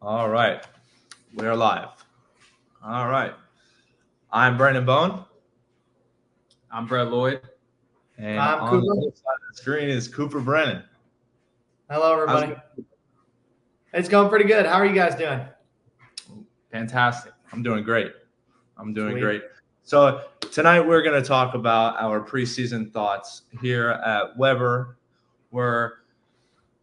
All right, we're live. All right, I'm Brandon Bone, I'm Brett Lloyd. and I'm on the Cooper. other side of the screen is Cooper Brennan. Hello, How's everybody. It's going pretty good. How are you guys doing? Fantastic. I'm doing great. I'm doing Sweet. great. So tonight we're going to talk about our preseason thoughts here at Weber. We're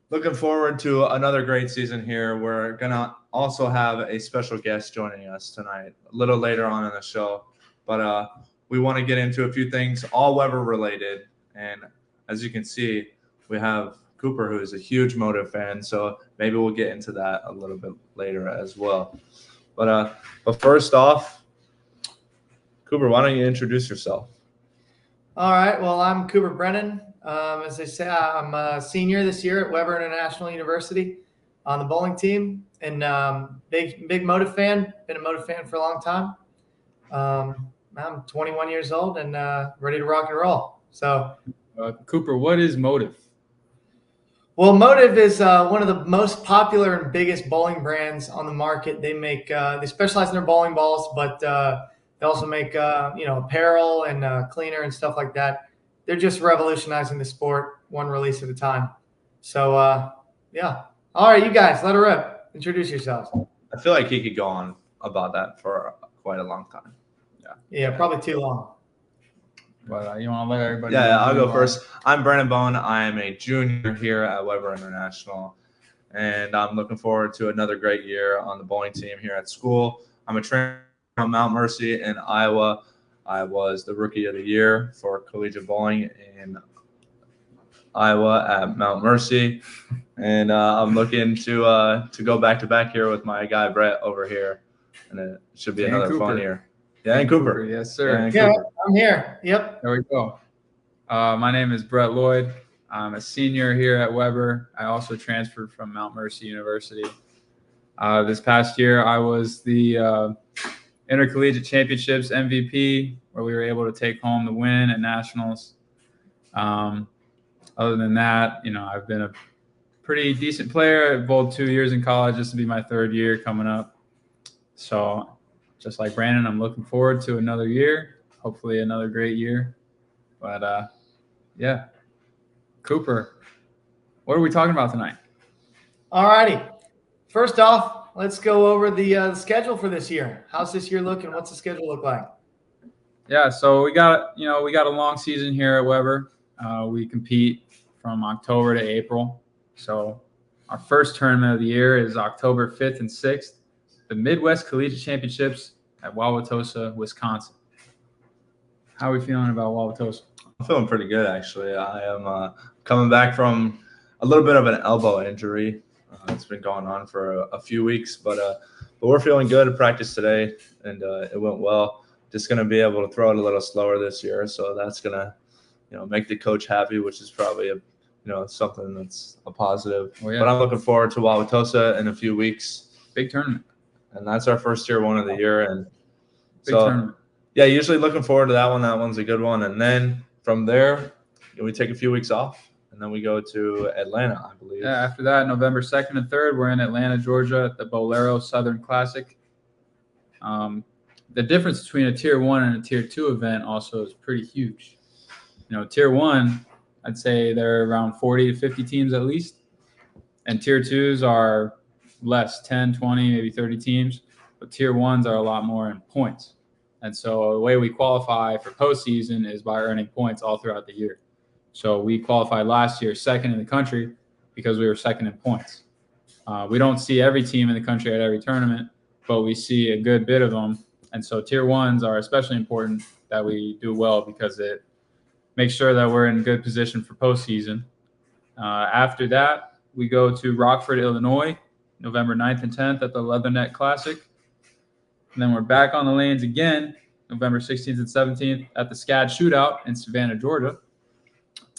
looking forward to another great season here. We're going to also have a special guest joining us tonight, a little later on in the show. But we want to get into a few things, all Weber related. And as you can see, we have Cooper, who is a huge Motive fan. So maybe we'll get into that a little bit later as well. But first off, Cooper, why don't you introduce yourself? All right. Well, I'm Cooper Brennan. As I say, I'm a senior this year at Weber International University on the bowling team, and big Motive fan. Been a Motive fan for a long time. I'm 21 years old and ready to rock and roll. So, Cooper, what is Motive? well, Motive is one of the most popular and biggest bowling brands on the market. They make they specialize in their bowling balls, but they also make apparel and cleaner and stuff like that. They're just revolutionizing the sport one release at a time. So yeah. All right, you guys, let her rip. Introduce yourselves. I feel like he could go on about that for quite a long time. Yeah, probably too long. But you want to let everybody Yeah, know I'll who go you are? first. I'm Brandon Bone. I am a junior here at Weber International, and I'm looking forward to another great year on the bowling team here at school. I'm a trainer from Mount Mercy in Iowa. I was the Rookie of the Year for collegiate bowling in Iowa at Mount Mercy, and I'm looking to go back to back here with my guy Brett over here, and it should be And another fun Cooper. year. Yeah, and Cooper. Yes, sir. And Yeah, Cooper. I'm here. Yep. There we go. My name is Brett Lloyd. I'm a senior here at Weber. I also transferred from Mount Mercy University. This past year, I was the Intercollegiate Championships MVP, where we were able to take home the win at nationals. Other than that, I've been a pretty decent player. I bowled 2 years in college. This will be my third year coming up. So just like Brandon, I'm looking forward to another year, hopefully another great year. But yeah, Cooper, what are we talking about tonight? All righty. First off, let's go over the schedule for this year. How's this year looking? What's the schedule look like? Yeah, so we got a long season here at Weber. We compete from October to April. So our first tournament of the year is October 5th and 6th, the Midwest Collegiate Championships at Wauwatosa, Wisconsin. How are we feeling about Wauwatosa? I'm feeling pretty good, actually. I am coming back from a little bit of an elbow injury. It's been going on for a few weeks, but we're feeling good at practice today, and it went well. Just going to be able to throw it a little slower this year, so that's going to, make the coach happy, which is probably something that's a positive. Oh, yeah. But I'm looking forward to Wauwatosa in a few weeks, Big tournament. and that's our first tier one of the year, and Big tournament. yeah, usually looking forward to that one. That one's a good one. And then from there, we take a few weeks off, and then we go to Atlanta, I believe. Yeah, after that, November 2nd and 3rd, we're in Atlanta, Georgia at the Bolero Southern Classic. The difference between a Tier 1 and a Tier 2 event also is pretty huge. Tier 1, I'd say there are around 40 to 50 teams at least. And Tier 2s are less, 10, 20, maybe 30 teams. But Tier 1s are a lot more in points. And so the way we qualify for postseason is by earning points all throughout the year. So we qualified last year second in the country because we were second in points. We don't see every team in the country at every tournament, but we see a good bit of them. And so Tier 1s are especially important that we do well because it makes sure that we're in good position for postseason. After that, we go to Rockford, Illinois, November 9th and 10th at the Leatherneck Classic. And then we're back on the lanes again, November 16th and 17th at the SCAD Shootout in Savannah, Georgia.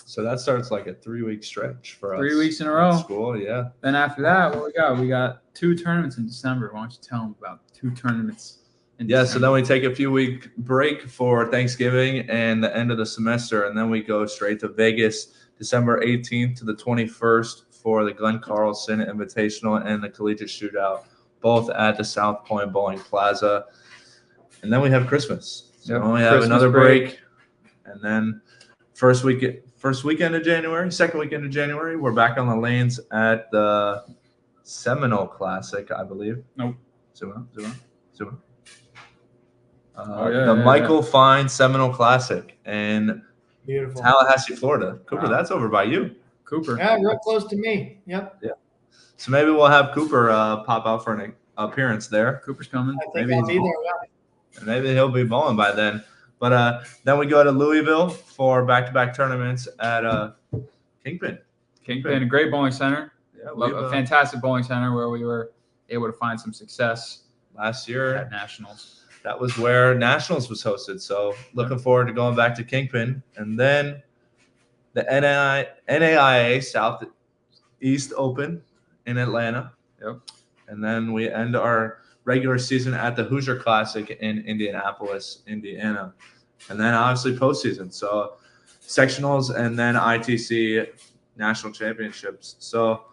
So that starts like a 3-week stretch for us. 3 weeks in a row. School, yeah. Then after that, what we got? We got 2 tournaments in December. Why don't you tell them about 2 tournaments in Yeah, December? so then we take a few-week break for Thanksgiving and the end of the semester, and then we go straight to Vegas, December 18th to the 21st for the Glenn Carlson Invitational and the Collegiate Shootout. both at the South Point Bowling Plaza. And then we have Christmas. So Yep. we have Christmas another break. break. And then first weekend of January, second weekend of January, we're back on the lanes at the Seminole Classic, I believe. Nope. Zoom out. Yeah, the yeah, Michael Fine Seminole Classic in Beautiful. Tallahassee, Florida. Cooper, Wow. that's over by you. Cooper. Yeah, real close to me. Yep. So maybe we'll have Cooper pop out for an appearance there. Cooper's coming. I think Maybe I'll he's be there. Yeah. Maybe he'll be bowling by then. But then we go to Louisville for back-to-back tournaments at Kingpin. Kingpin, a great bowling center. Yeah, A fantastic bowling center where we were able to find some success last year at Nationals. That was where Nationals was hosted. So looking forward to going back to Kingpin. And then the NAIA Southeast Open in Atlanta. Yep. And then we end our regular season at the Hoosier Classic in Indianapolis, Indiana. And then obviously postseason. So sectionals and then ITC national championships. So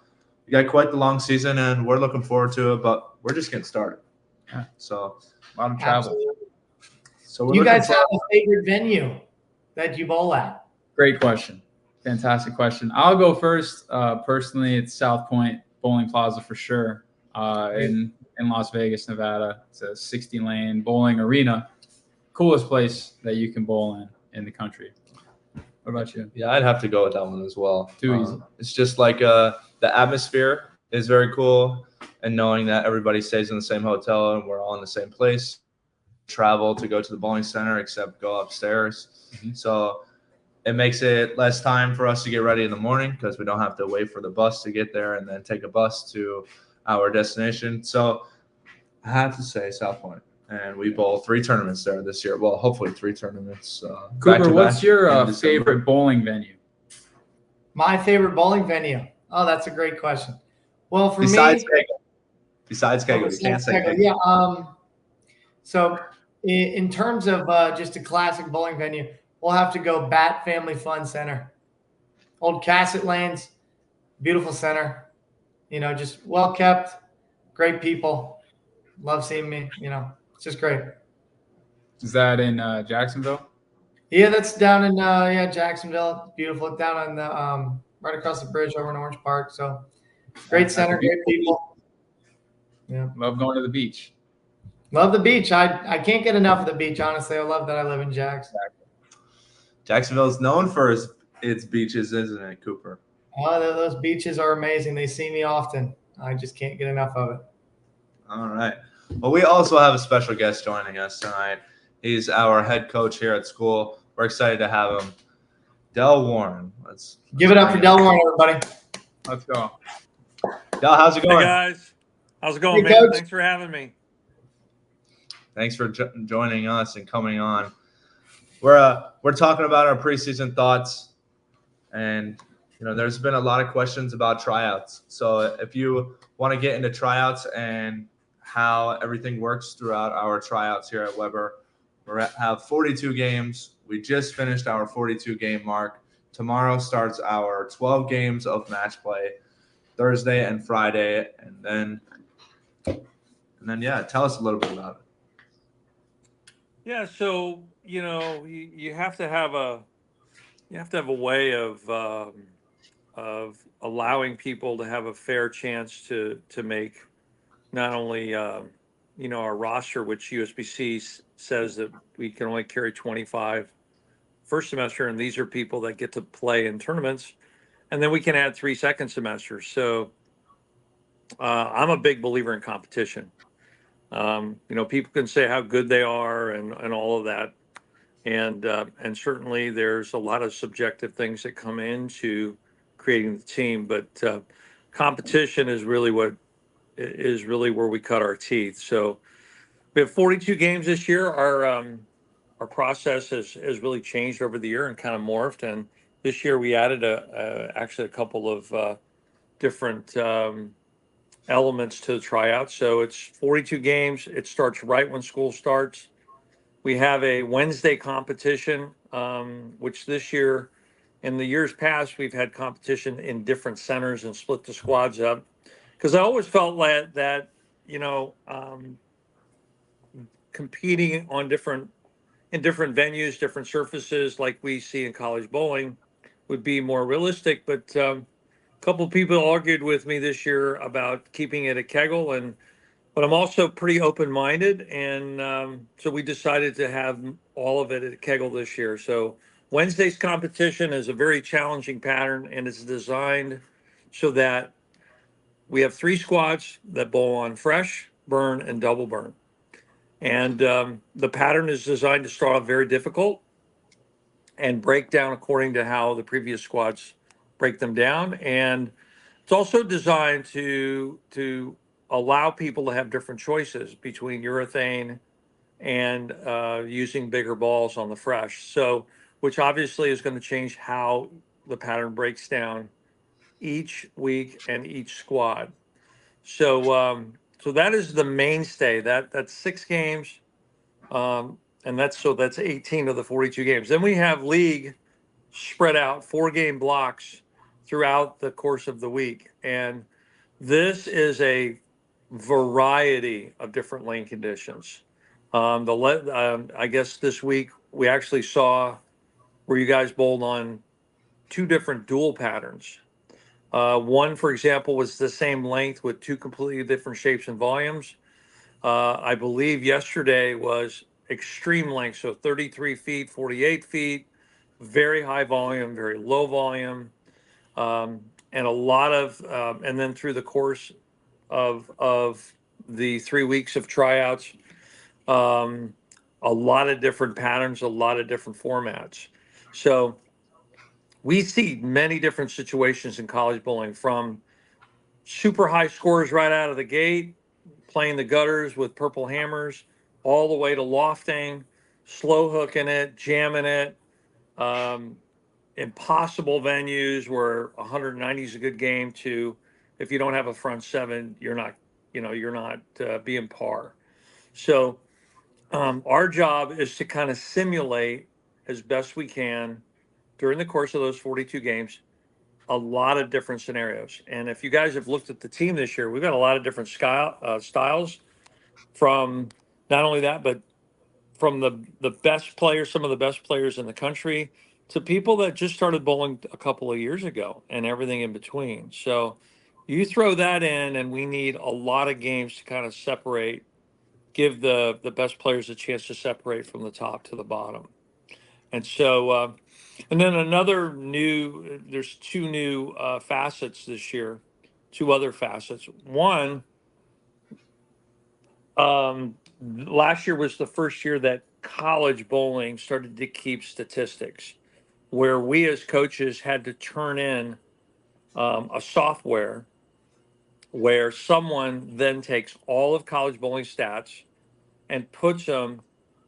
we got quite the long season and we're looking forward to it, but we're just getting started. Yeah. So A lot of travel. Absolutely. So we're You looking guys have a favorite venue that you bowl at? Great question. Fantastic question. I'll go first. Personally, it's South Point Bowling Plaza for sure. In Las Vegas, Nevada. It's a 60-lane bowling arena. Coolest place that you can bowl in the country. What about you? Yeah, I'd have to go with that one as well. Too easy. It's just like the atmosphere is very cool, and knowing that everybody stays in the same hotel and we're all in the same place. Travel to go to the bowling center, except go upstairs. Mhm. So it makes it less time for us to get ready in the morning because we don't have to wait for the bus to get there and then take a bus to our destination. So I have to say South Point. And we bowl 3 tournaments there this year. Well, hopefully 3 tournaments. Cooper, what's your in December. favorite bowling venue? My favorite bowling venue. Oh, that's a great question. Well, for Besides me, Kegel. Besides Kegel. You can't say Kegel. yeah. So in terms of just a classic bowling venue, we'll have to go Bat Family Fun Center. Old Cassett Lanes, beautiful center. You know, just well kept, great people. Love seeing me. You know, it's just great. Is that in Jacksonville? Yeah, that's down in Jacksonville. It's beautiful. Down on the right across the bridge over in Orange Park. So great center, great people. Yeah. Love going to the beach. Love the beach. I can't get enough of the beach, honestly. I love that I live in Jax. Jacksonville is known for its beaches, isn't it, Cooper? Oh, those beaches are amazing. They see me often. I just can't get enough of it. All right. Well, we also have a special guest joining us tonight. He's our head coach here at school. We're excited to have him. Del Warren. Let's Give it up for Del Warren, everybody. Let's go. Del, how's it going? Hey guys, how's it going, Hey, man? Coach. Thanks for having me. Thanks for joining us and coming on. We're talking about our preseason thoughts, and there's been a lot of questions about tryouts. So if you want to get into tryouts and how everything works throughout our tryouts here at Weber, we have 42 games. We just finished our 42 game mark. Tomorrow starts our 12 games of match play, Thursday and Friday, and then yeah, tell us a little bit about it. Yeah, so you have to have a way of allowing people to have a fair chance to make not only our roster, which USBC says that we can only carry 25 first semester, and these are people that get to play in tournaments, and then we can add 3 second semesters. So I'm a big believer in competition. People can say how good they are and all of that. And certainly there's a lot of subjective things that come into creating the team, but competition is really where we cut our teeth. So we have 42 games this year. Our process has really changed over the year and kind of morphed. And this year we added actually a couple of different elements to the tryout. So it's 42 games. It starts right when school starts. We have a Wednesday competition, which this year, in the years past, we've had competition in different centers and split the squads up. Because I always felt that competing on in different venues, different surfaces, like we see in college bowling, would be more realistic. But a couple of people argued with me this year about keeping it at Kegel, but I'm also pretty open-minded, and so we decided to have all of it at Kegel this year. So Wednesday's competition is a very challenging pattern, and it's designed so that we have 3 squads that bowl on fresh, burn, and double burn. And the pattern is designed to start off very difficult and break down according to how the previous squads break them down. And it's also designed to allow people to have different choices between urethane and using bigger balls on the fresh. So, which obviously is going to change how the pattern breaks down each week and each squad. So that is the mainstay. That's 6 games, and that's 18 of the 42 games. Then we have league spread out 4-game blocks throughout the course of the week, and this is a variety of different lane conditions. I guess this week we actually saw where you guys bowled on 2 different dual patterns. One, for example, was the same length with 2 completely different shapes and volumes. I believe yesterday was extreme length, so 33 feet, 48 feet, very high volume, very low volume, and a lot of, and then through the course of the 3 weeks of tryouts, a lot of different patterns, a lot of different formats. So we see many different situations in college bowling, from super high scores right out of the gate, playing the gutters with purple hammers, all the way to lofting, slow hooking it, jamming it, impossible venues where 190 is a good game, to if you don't have a front 7, you're not being par. So our job is to kind of simulate as best we can during the course of those 42 games a lot of different scenarios. And if you guys have looked at the team this year, we've got a lot of different styles, from not only that, but from the best players, some of the best players in the country, to people that just started bowling a couple of years ago, and everything in between. So you throw that in, and we need a lot of games to kind of separate, give the best players a chance to separate from the top to the bottom. And so, and then there's 2 new facets this year, 2 other facets. One, last year was the first year that college bowling started to keep statistics, where we as coaches had to turn in a software where someone then takes all of college bowling stats and puts them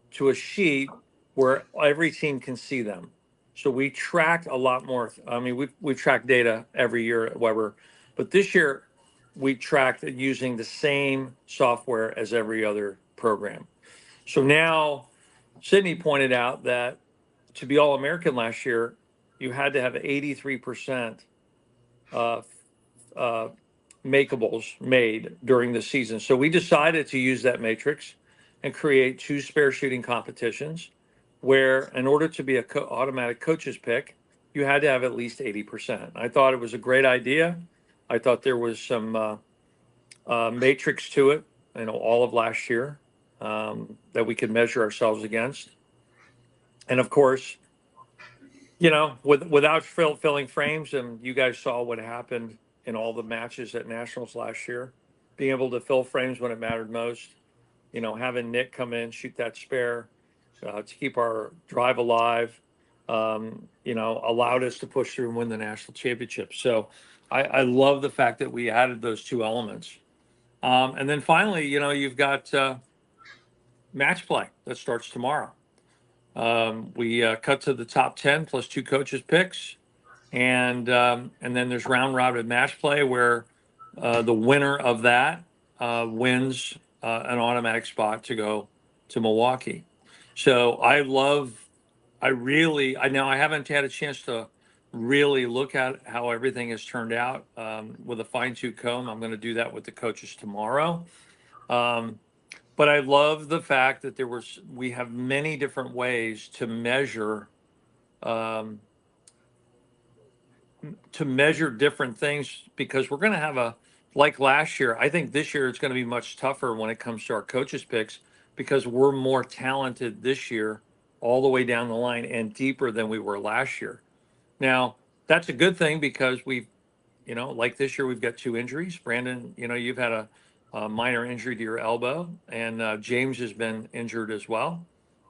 to a sheet where every team can see them. So we tracked a lot more. I mean, we've tracked data every year at Weber, but this year we tracked it using the same software as every other program. So now Sydney pointed out that to be All-American last year, you had to have 83% makeables made during the season. So we decided to use that matrix and create 2 spare shooting competitions, where in order to be a automatic coach's pick, you had to have at least 80%. I thought it was a great idea. I thought there was some matrix to it, all of last year, that we could measure ourselves against. And of course, without filling frames, and you guys saw what happened in all the matches at Nationals last year, being able to fill frames when it mattered most, having Nick come in, shoot that spare to keep our drive alive, allowed us to push through and win the national championship. So I love the fact that we added those 2 elements. And then finally, you've got match play that starts tomorrow. We cut to the top 10 plus 2 coaches picks. And then there's round robin match play, where the winner of that wins an automatic spot to go to Milwaukee. So I haven't had a chance to really look at how everything has turned out with a fine-tooth comb. I'm going to do that with the coaches tomorrow. But I love the fact that we have many different ways um, to measure different things, because we're going to have like last year. I think this year it's going to be much tougher when it comes to our coaches picks, because we're more talented this year all the way down the line and deeper than we were last year. Now, that's a good thing, because like this year, we've got 2 injuries. Brandon, you've had a minor injury to your elbow, and James has been injured as well.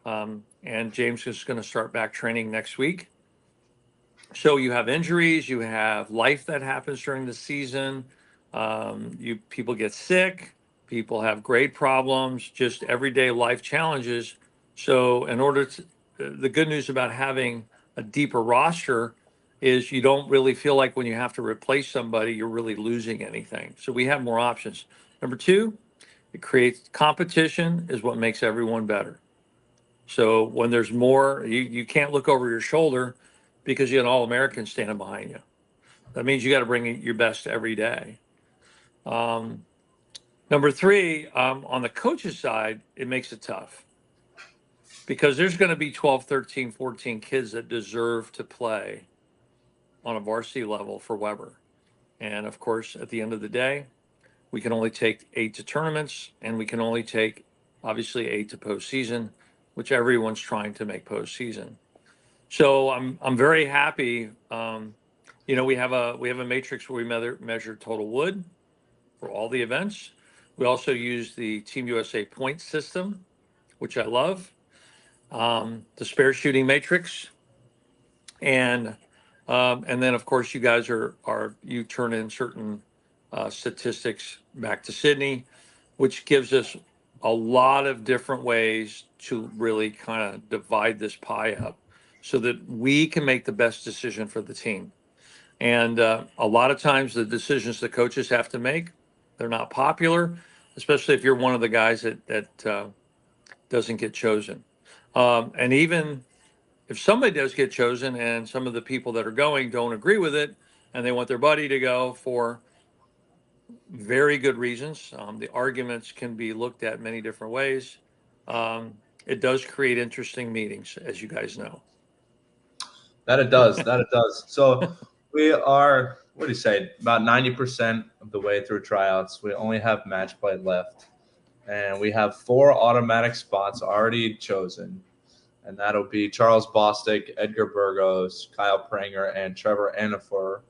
And James is going to start back training next week. So you have injuries, you have life that happens during the season. People get sick, people have grade problems, just everyday life challenges. So the good news about having a deeper roster is you don't really feel like when you have to replace somebody, you're really losing anything. So we have more options. Number 2, it creates competition, is what makes everyone better. So when there's more, you can't look over your shoulder because you have an All-American standing behind you. That means you got to bring your best every day. Number 3, on the coach's side, it makes it tough, because there's going to be 12, 13, 14 kids that deserve to play on a varsity level for Weber. And of course, at the end of the day, we can only take 8 to tournaments, and we can only take, obviously, 8 to postseason, which everyone's trying to make postseason. So I'm very happy. We have a matrix where we measure total wood for all the events. We also use the Team USA point system, which I love. The spare shooting matrix, and then of course you guys you turn in certain statistics back to Sydney, which gives us a lot of different ways to really kind of divide this pie up, so that we can make the best decision for the team. And a lot of times the decisions the coaches have to make, they're not popular, especially if you're one of the guys that doesn't get chosen. And even if somebody does get chosen and some of the people that are going don't agree with it, and they want their buddy to go for very good reasons, the arguments can be looked at many different ways. It does create interesting meetings, as you guys know. That it does. So we are, what do you say, about 90% of the way through tryouts. We only have match play left. And we have 4 automatic spots already chosen. And that'll be Charles Bostic, Edgar Burgos, Kyle Pranger, and Trevor Anafor.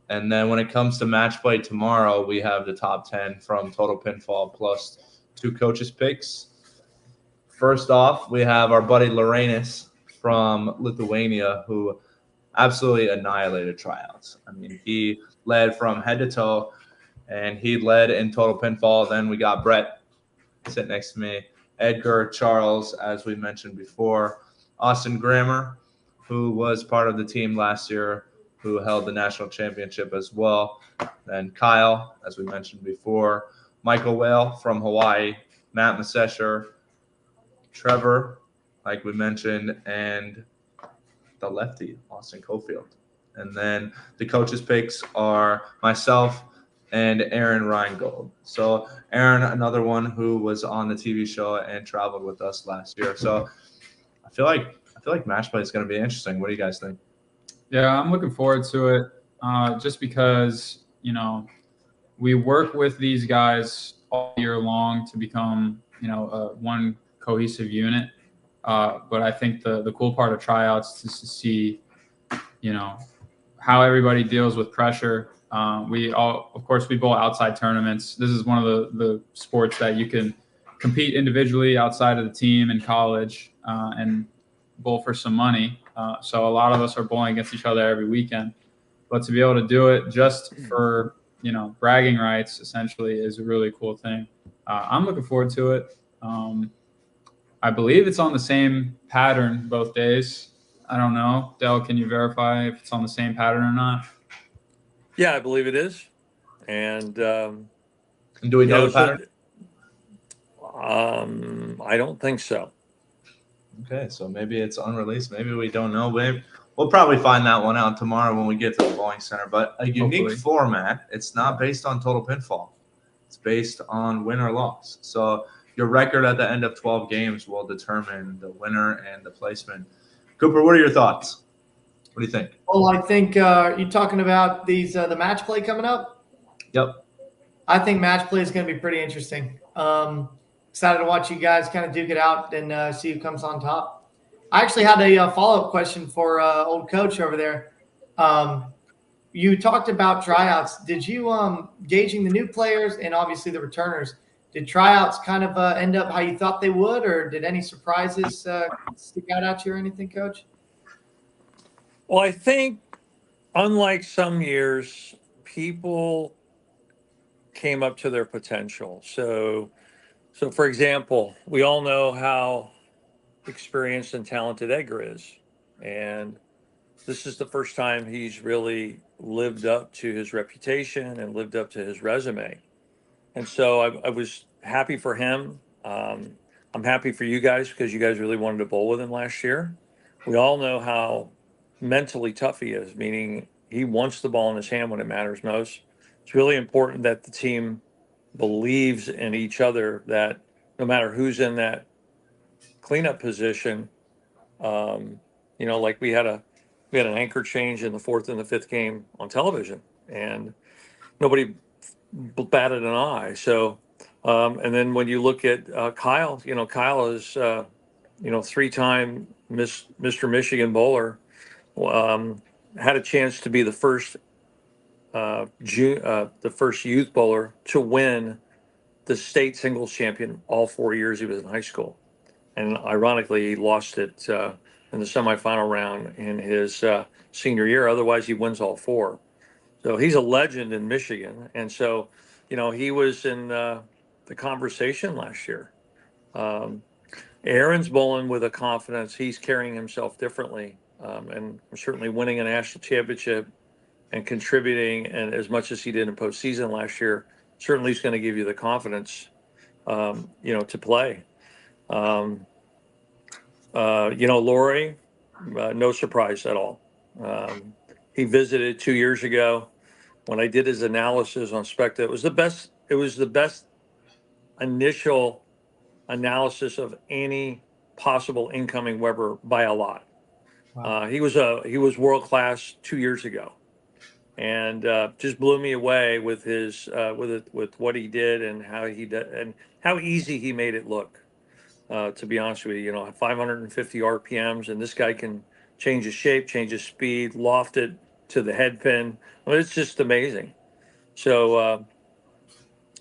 And then when it comes to match play tomorrow, we have the top 10 from Total Pinfall plus 2 coaches' picks. First off, we have our buddy Lorenas from Lithuania, who absolutely annihilated tryouts. I mean, he led from head to toe, and he led in Total Pinfall. Then we got Brett sit next to me, Edgar, Charles, as we mentioned before, Austin Grammer, who was part of the team last year, who held the national championship as well. Then Kyle, as we mentioned before, Michael Whale from Hawaii, Matt Masesher, Trevor, like we mentioned, and the lefty, Austin Cofield. And then the coaches' picks are myself and Aaron Reingold. So Aaron, another one who was on the TV show and traveled with us last year. So I feel like match play is going to be interesting. What do you guys think? Yeah, I'm looking forward to it, just because, we work with these guys all year long to become, one cohesive unit. But I think the cool part of tryouts is to see, how everybody deals with pressure. Of course, we bowl outside tournaments. This is one of the sports that you can compete individually outside of the team in college, and bowl for some money. So a lot of us are bowling against each other every weekend, but to be able to do it just for, bragging rights essentially is a really cool thing. I'm looking forward to it. I believe it's on the same pattern both days. I don't know. Del, can you verify if it's on the same pattern or not? Yeah, I believe it is. And do we know the pattern? I don't think so. Okay, so maybe it's unreleased. Maybe we don't know. We'll probably find that one out tomorrow when we get to the bowling center. But a unique format. It's not based on Total Pinfall. It's based on win or loss. So your record at the end of 12 games will determine the winner and the placement. Cooper, what are your thoughts? What do you think? Well, I think you're talking about the match play coming up. Yep. I think match play is going to be pretty interesting. Excited to watch you guys kind of duke it out and see who comes on top. I actually had a follow-up question for old coach over there. You talked about tryouts. Did you gauging the new players and obviously the returners? Did tryouts kind of end up how you thought they would, or did any surprises stick out at you or anything, Coach? Well, I think unlike some years, people came up to their potential. So for example, we all know how experienced and talented Edgar is, and this is the first time he's really lived up to his reputation and lived up to his resume. And so I was happy for him. I'm happy for you guys because you guys really wanted to bowl with him last year. We all know how mentally tough he is, meaning he wants the ball in his hand when it matters most. It's really important that the team believes in each other, that no matter who's in that cleanup position, like we had an anchor change in the fourth and the fifth game on television, and nobody batted an eye. So, and then when you look at Kyle, Kyle is, three-time Mr. Michigan bowler, had a chance to be the first youth bowler to win the state singles champion all 4 years he was in high school. And ironically, he lost it in the semifinal round in his senior year. Otherwise, he wins all four. So he's a legend in Michigan. And so, he was in the conversation last year. Aaron's bowling with a confidence. He's carrying himself differently, and certainly winning a national championship and contributing, and as much as he did in postseason last year, certainly is going to give you the confidence, to play. Laurie, no surprise at all. He visited 2 years ago. When I did his analysis on Specta, it was the best. It was the best initial analysis of any possible incoming Weber by a lot. Wow. He was world class 2 years ago, and just blew me away with his with what he did and how he did and how easy he made it look. To be honest with you, 550 RPMs, and this guy can change his shape, change his speed, loft it to the head pin. Well, it's just amazing. So,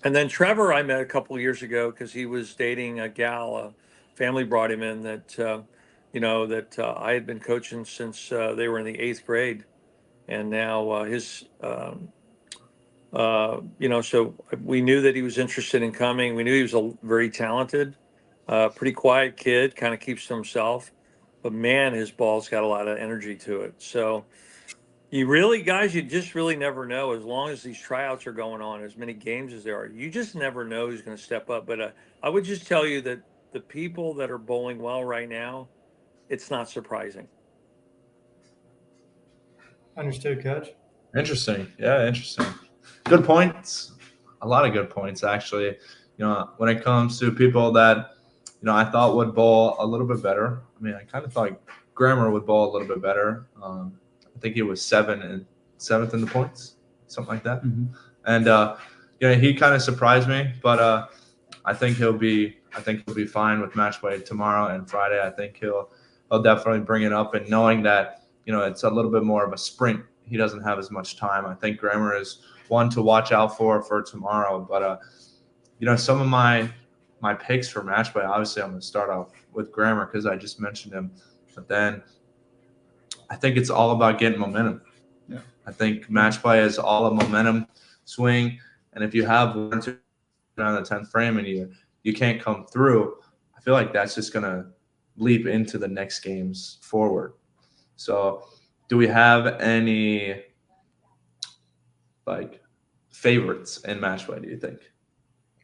and then Trevor, I met a couple of years ago because he was dating a gal. A family brought him in that I had been coaching since they were in the 8th grade, and now so we knew that he was interested in coming. We knew he was very talented. Pretty quiet kid, kind of keeps to himself, but man, his ball's got a lot of energy to it. So you just really never know. As long as these tryouts are going on, as many games as there are, you just never know who's going to step up. But I would just tell you that the people that are bowling well right now, it's not surprising. Understood, Coach. Interesting. Yeah, interesting. Good points. A lot of good points, actually. When it comes to people that I thought would bowl a little bit better. I mean, I kind of thought Grammer would bowl a little bit better. I think he was seventh in the points, something like that. Mm-hmm. And he kind of surprised me, but I think he'll be fine with match play tomorrow and Friday. I think he'll definitely bring it up, and knowing that it's a little bit more of a sprint. He doesn't have as much time. I think Grammer is one to watch out for tomorrow. But some of my picks for match play, obviously I'm going to start off with Grammer because I just mentioned him. But then I think it's all about getting momentum. Yeah. I think match play is all a momentum swing. And if you have 1 or 2 on the 10th frame and you can't come through, I feel like that's just going to leap into the next games forward. So do we have any favorites in match play, do you think?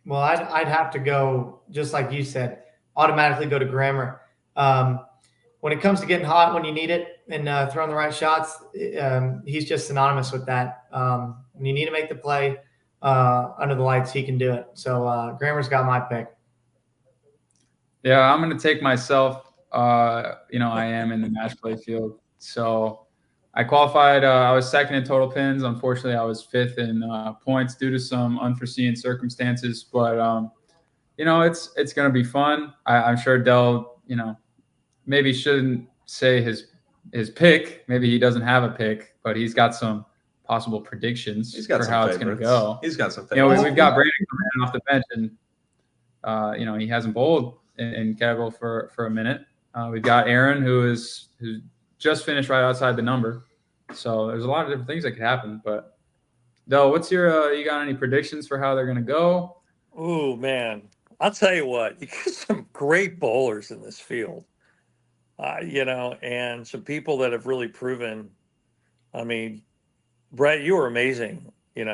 Well, I'd have to go, just like you said, automatically go to Grammer. When it comes to getting hot when you need it and throwing the right shots, he's just synonymous with that. When you need to make the play, under the lights, he can do it. So Grammer's got my pick. Yeah, I'm going to take myself. I am in the match play field. So I qualified. I was second in total pins. Unfortunately, I was fifth in points due to some unforeseen circumstances. But, it's going to be fun. I'm sure Dell, maybe shouldn't say his pick. Maybe he doesn't have a pick, but he's got some possible predictions He's got for some how favorites. It's going to go. He's got some favorites. We've got Brandon coming in off the bench, and he hasn't bowled in Cadwell for a minute. We've got Aaron, who just finished right outside the number. So there's a lot of different things that could happen. But Del, what's you got any predictions for how they're going to go? Oh man, I'll tell you what, you get some great bowlers in this field, and some people that have really proven. I mean, Brett, you were amazing. You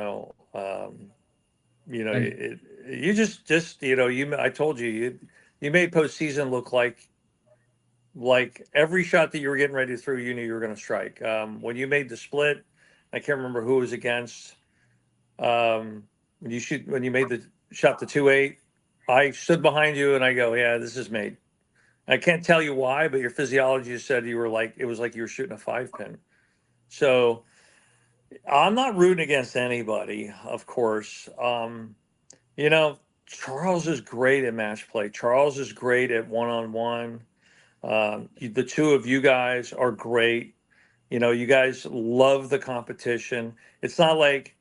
just I told you made postseason look like every shot that you were getting ready to throw, you knew you were going to strike. When you made the split, I can't remember who it was against. When you made the shot to 2-8, I stood behind you and I go, yeah, this is made. I can't tell you why, but your physiology said it was like you were shooting a 5-pin. So I'm not rooting against anybody, of course. Charles is great at match play. Charles is great at one-on-one. The two of you guys are great. You guys love the competition. It's not like,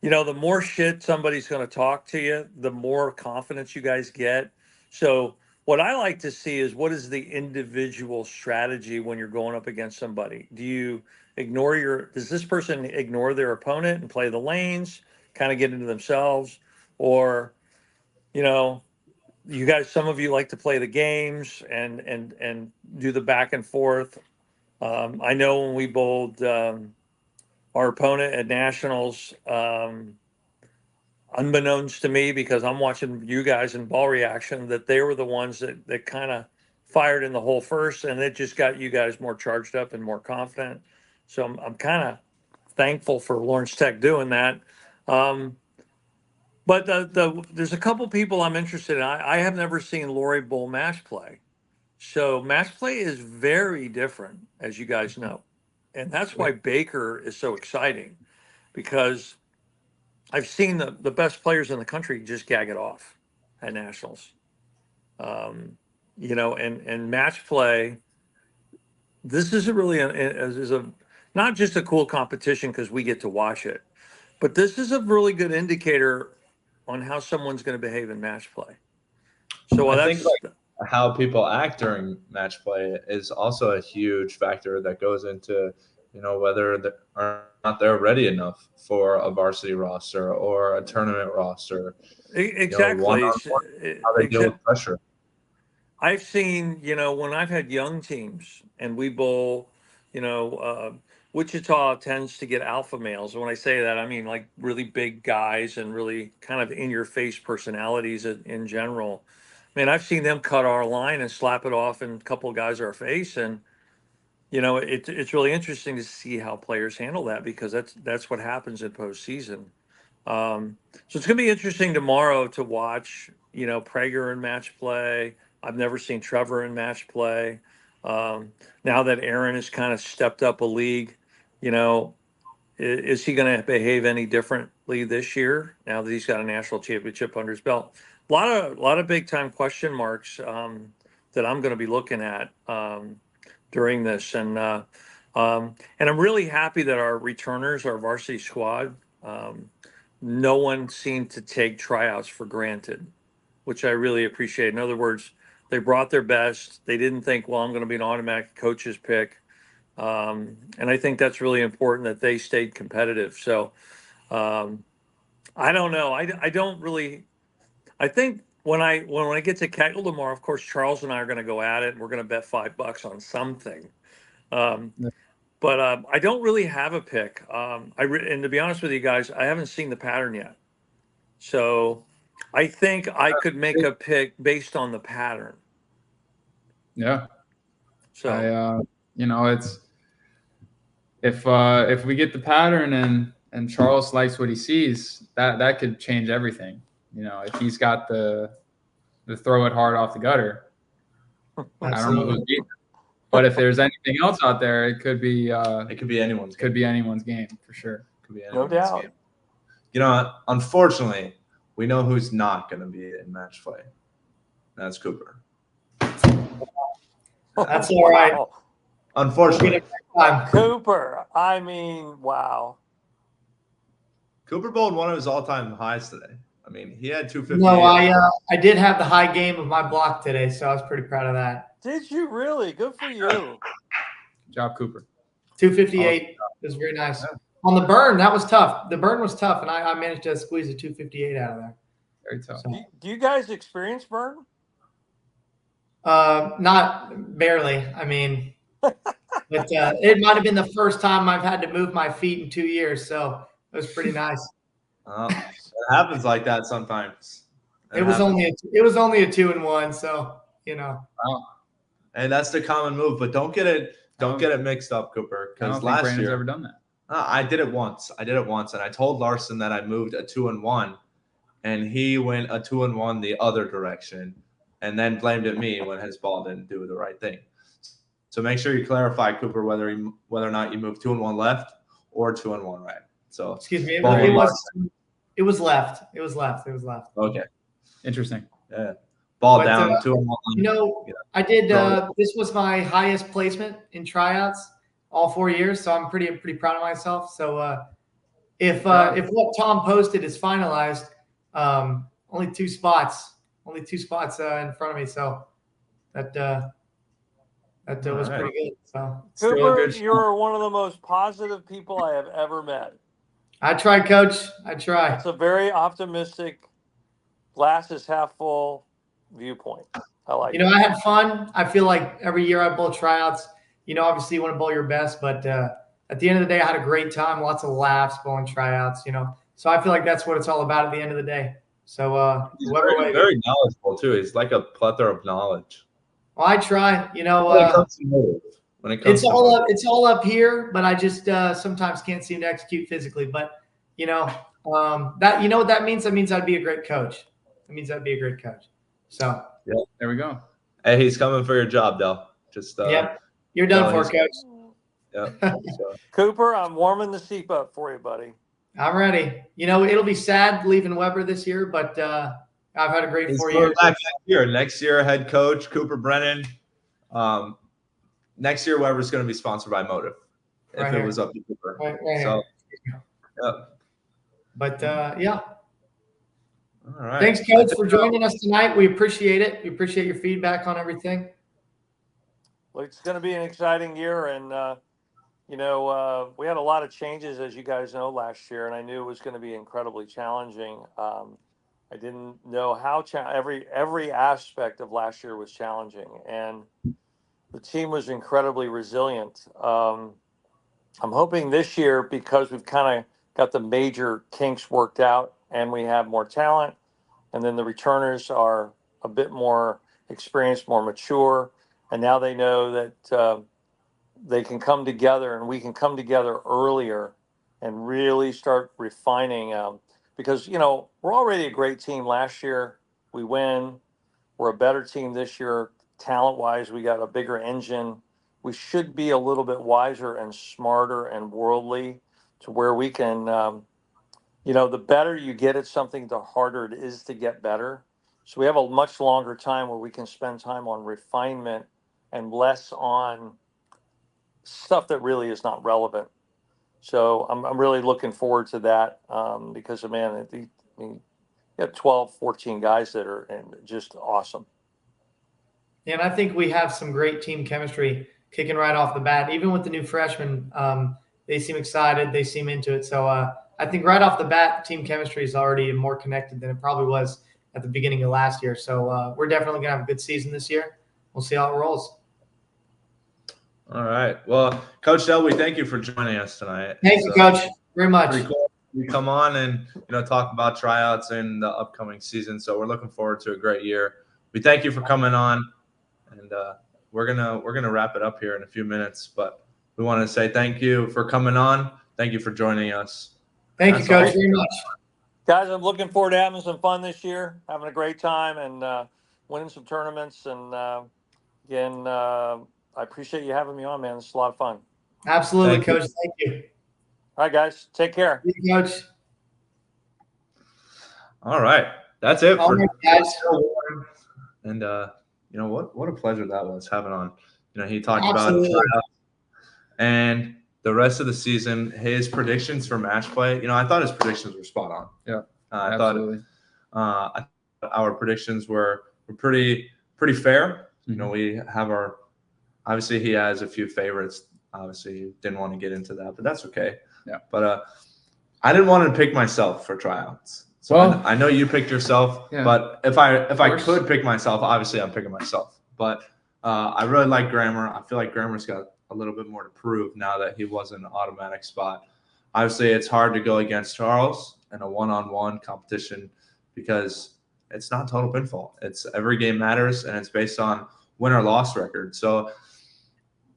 the more shit somebody's going to talk to you, the more confidence you guys get. So what I like to see is, what is the individual strategy when you're going up against somebody? Does this person ignore their opponent and play the lanes, kind of get into themselves? Or, you guys, some of you like to play the games and do the back and forth. I know when we bowled our opponent at Nationals, unbeknownst to me, because I'm watching you guys in ball reaction, that they were the ones that kind of fired in the hole first, and it just got you guys more charged up and more confident. So I'm kind of thankful for Lawrence Tech doing that. But there's a couple people I'm interested in. I have never seen Lori bowl match play. So match play is very different, as you guys know. And that's why Baker is so exciting, because I've seen the best players in the country just gag it off at Nationals. And match play, this is not just a cool competition because we get to watch it, but this is a really good indicator on how someone's going to behave in match play. So I think how people act during match play is also a huge factor that goes into, whether or not they're ready enough for a varsity roster or a tournament roster. Exactly. How they deal with pressure. I've seen, when I've had young teams and we bowl, Wichita tends to get alpha males. And when I say that, I mean like really big guys and really kind of in your face personalities in general. Man, I've seen them cut our line and slap it off in a couple of guys our face. And, it's really interesting to see how players handle that, because that's what happens in postseason. So it's going to be interesting tomorrow to watch, Prager in match play. I've never seen Trevor in match play. Now that Aaron has kind of stepped up a league, is he going to behave any differently this year now that he's got a national championship under his belt? A lot of big time question marks that I'm going to be looking at during this, and I'm really happy that our returners, our varsity squad, no one seemed to take tryouts for granted, which I really appreciate. In other words, they brought their best. They didn't think, well, I'm going to be an automatic coach's pick. And I think that's really important that they stayed competitive. So I don't know. I don't really. I think when I get to Keckle tomorrow, of course, Charles and I are going to go at it, and we're going to bet $5 on something. But I don't really have a pick. And to be honest with you guys, I haven't seen the pattern yet. So I think I could make a pick based on the pattern. Yeah. So it's if we get the pattern and and Charles likes what he sees, that could change everything. You know, if he's got the throw it hard off the gutter, I don't know Absolutely. who's beating him. But if there's anything else out there, it could be anyone's could be anyone's game for sure. Could be No anyone's doubt. game. You know, unfortunately, we know who's not going to be in match play. That's Cooper. That's all right. Wow. Unfortunately, Cooper. I mean, wow. Cooper bowled one of his all-time highs today. I mean, he had 258. No, I did have the high game of my block today, so I was pretty proud of that. Did you really? Good for you. Good job, Cooper. 258 was very nice. On the burn, that was tough. The burn was tough, and I managed to squeeze a 258 out of there. Very tough. So, Do you guys experience burn? not barely. I mean, but it might have been the first time I've had to move my feet in 2 years, so it was pretty nice. It happens like that sometimes. It was only a 2-1, so you know. And that's the common move, but don't get it mixed up, Cooper. I don't Because think last Brandon's year ever done that. I did it once, and I told Larson that I moved a 2-1, and he went a 2-1 the other direction, and then blamed at me when his ball didn't do the right thing. So make sure you clarify, Cooper, whether or not you move 2-1 left or 2-1 right. So Excuse me. It Ball was left. It was left. okay, Interesting. yeah, ball But, down 2-1. You know, I did. This was my highest placement in tryouts all 4 years, so I'm pretty proud of myself. So if what Tom posted is finalized, only two spots in front of me. So that was right. pretty good. So Still a Cooper, good shot. you're one of the most positive people I have ever met. I try, Coach. I try. It's a very optimistic, glass is half full viewpoint. I like You know, I had fun. I feel like every year I bowl tryouts. You know, obviously you want to bowl your best, but at the end of the day, I had a great time. Lots of laughs bowling tryouts. You know, so I feel like that's what it's all about at the end of the day. So He's whoever very, very knowledgeable too. He's like a plethora of knowledge. well, I try. You know, When it comes to motive. When it comes it's to all motive. up. It's all up here, but I just sometimes can't seem to execute physically. But you know, that you know what that means? That means I'd be a great coach. That means I'd be a great coach. So There we go. Hey, he's coming for your job, Del. Just yep, you're done no, for, he's- Coach. yeah. So, Cooper, I'm warming the seat up for you, buddy. I'm ready. You know, it'll be sad leaving Weber this year, but I've had a great he's 4 going years. back next year. Next year, head coach Cooper Brennan. Next year, Weber's going to be sponsored by Motive. If Right it here. was up to Cooper. Right here. So, yeah. But yeah, All right. thanks, Coach, for joining us tonight. We appreciate it. We appreciate your feedback on everything. Well, it's going to be an exciting year, and you know, we had a lot of changes, as you guys know, last year, and I knew it was going to be incredibly challenging. I didn't know how every aspect of last year was challenging, and the team was incredibly resilient. I'm hoping this year, because we've kind of got the major kinks worked out, and we have more talent, and then the returners are a bit more experienced, more mature, and now they know that they can come together, and we can come together earlier and really start refining. Because, you know, we're already a great team. Last year, we win. We're a better team this year. Talent-wise, we got a bigger engine. We should be a little bit wiser and smarter and worldly to where we can, you know, the better you get at something, the harder it is to get better. So we have a much longer time where we can spend time on refinement and less on stuff that really is not relevant. So I'm really looking forward to that because, man, you have 12, 14 guys that are just awesome. And I think we have some great team chemistry kicking right off the bat. Even with the new freshmen, they seem excited. They seem into it. So I think right off the bat, team chemistry is already more connected than it probably was at the beginning of last year. So we're definitely going to have a good season this year. We'll see how it rolls. All right. Well, Coach Delby, thank you for joining us tonight. Thank you, Coach, very much. Pretty cool. You come on and talk about tryouts in the upcoming season. So we're looking forward to a great year. We thank you for coming on, and we're gonna wrap it up here in a few minutes. But we want to say thank you for coming on. Thank you for joining us, Thank you, That's Coach, awesome. very much. Guys, I'm looking forward to having some fun this year, having a great time, and winning some tournaments. And again, I appreciate you having me on, man. It's a lot of fun. Absolutely, Thank you. Coach. Thank you. All right, guys, take care. Thank you, Coach. All right. That's it All for right, guys. And you know what a pleasure that was having on. You know, he talked about Absolutely. tryouts and the rest of the season, his predictions for match play. You know, I thought his predictions were spot on. Yeah, I absolutely. thought our predictions were pretty fair. You know, we have our obviously he has a few favorites. Obviously, didn't want to get into that, but that's okay. Yeah. But I didn't want to pick myself for tryouts. So Well, I know you picked yourself, yeah. but if I course. could pick myself, obviously I'm picking myself. But I really like Grammer. I feel like Grammer's got a little bit more to prove now that he was an automatic spot. Obviously, it's hard to go against Charles in a one-on-one competition because it's not total pinfall. It's every game matters, and it's based on win or loss record. So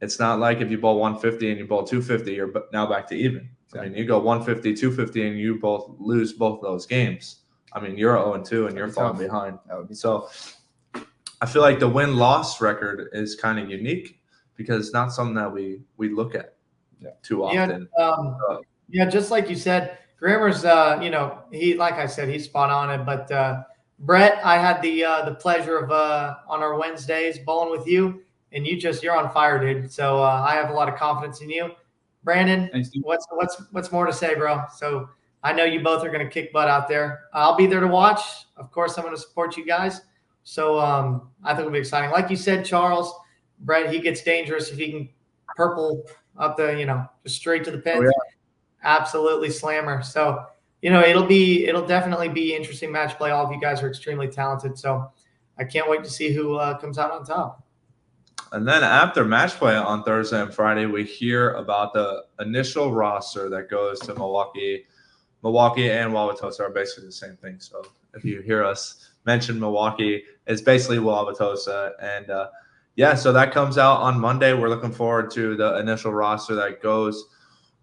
it's not like if you bowl 150 and you bowl 250, you're now back to even. I mean, you go 150, 250, and you both lose both those games. I mean, you're 0-2 and you're falling behind. That would be So I feel like the win-loss record is kind of unique because it's not something that we look at too often. Yeah, just like you said, Grammer's, you know, like I said, he's spot on it. But Brett, I had the pleasure of on our Wednesdays bowling with you, and you're on fire, dude. So I have a lot of confidence in you. Brandon, what's more to say, bro? So I know you both are going to kick butt out there. I'll be there to watch. Of course, I'm going to support you guys. So I think it'll be exciting. Like you said, Charles, Brett, he gets dangerous if he can purple up the, you know, just straight to the pin. Oh, yeah. Absolutely slammer. So, you know, it'll definitely be interesting match play. All of you guys are extremely talented. So I can't wait to see who comes out on top. And then after match play on Thursday and Friday, we hear about the initial roster that goes to Milwaukee. Milwaukee and Wauwatosa are basically the same thing. So if you hear us mention Milwaukee, it's basically Wauwatosa. And yeah, so that comes out on Monday. We're looking forward to the initial roster that goes.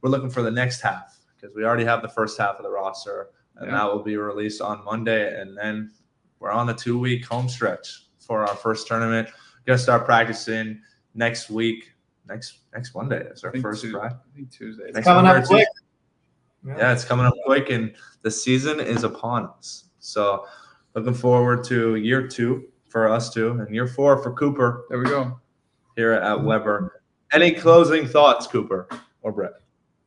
We're looking for the next half because we already have the first half of the roster, and that will be released on Monday. And then we're on the 2-week home stretch for our first tournament. Gonna start practicing next week. Next Monday is our first practice. I think Tuesday. It's coming up quick. Yeah, it's coming up quick, and the season is upon us. So looking forward to year 2 for us too, and year 4 for Cooper. There we go. Here at Weber. Any closing thoughts, Cooper or Brett?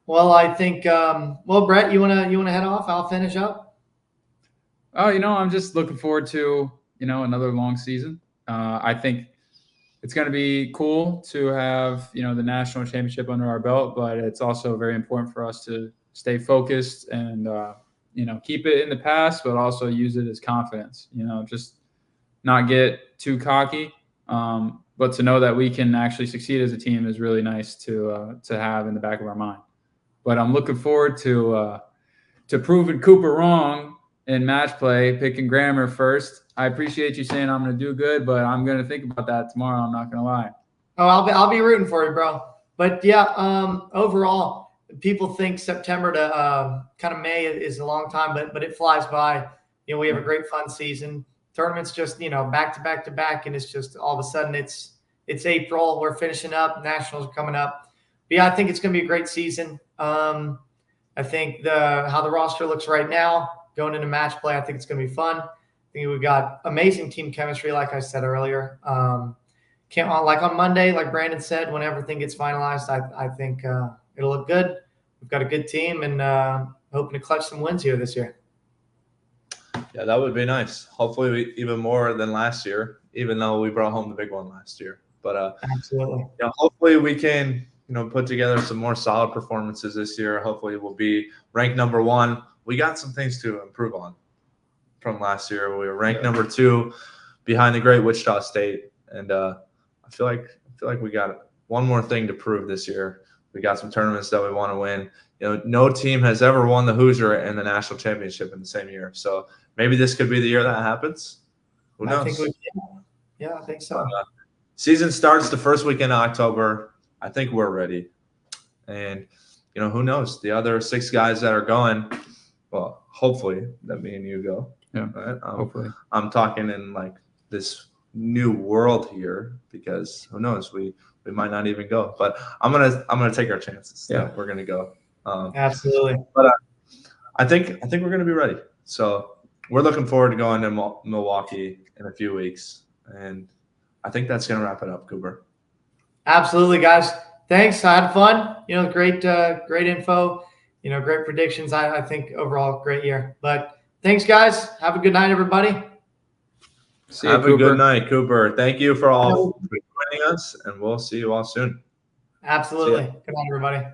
Well, I think Brett, you wanna head off? I'll finish up. Oh, you know, I'm just looking forward to, you know, another long season. I think it's going to be cool to have, you know, the national championship under our belt, but it's also very important for us to stay focused and, you know, keep it in the past, but also use it as confidence, you know, just not get too cocky. But to know that we can actually succeed as a team is really nice to have in the back of our mind. But I'm looking forward to proving Cooper wrong in match play, picking Grammer first. I appreciate you saying I'm going to do good, but I'm going to think about that tomorrow. I'm not going to lie. Oh, I'll be rooting for you, bro. But yeah, overall, people think September to kind of May is a long time, but it flies by. You know, we have a great fun season. Tournaments just, you know, back to back to back, and it's just all of a sudden it's April. We're finishing up. Nationals are coming up. But yeah, I think it's going to be a great season. I think how the roster looks right now going into match play, I think it's going to be fun. I think we've got amazing team chemistry, like I said earlier. Like on Monday, like Brandon said, when everything gets finalized, I think it'll look good. We've got a good team and hoping to clutch some wins here this year. Yeah, that would be nice. Hopefully, even more than last year, even though we brought home the big one last year. But absolutely, yeah, hopefully we can, you know, put together some more solid performances this year. Hopefully, we'll be ranked number 1. We got some things to improve on from last year. We were ranked number 2 behind the great Wichita State, and I feel like we got one more thing to prove this year. We got some tournaments that we want to win. You know, no team has ever won the Hoosier and the national championship in the same year. So maybe this could be the year that happens. Who knows? I think we can. Yeah, I think so. Season starts the first weekend of October. I think we're ready. And, who knows? The other 6 guys that are going, well, hopefully that me and you go. Yeah, right? hopefully. I'm talking in like this new world here because who knows? We might not even go, but I'm gonna take our chances. Yeah. That we're gonna go. Absolutely. But I think we're gonna be ready. So we're looking forward to going to Milwaukee in a few weeks, and I think that's gonna wrap it up, Cooper. Absolutely, guys. Thanks. I had fun. Great info. Great predictions. I think overall great year. But thanks, guys. Have a good night, everybody. See you, Have a Cooper. good night, Cooper. Thank you for joining us, and we'll see you all soon. Absolutely. Good night, everybody.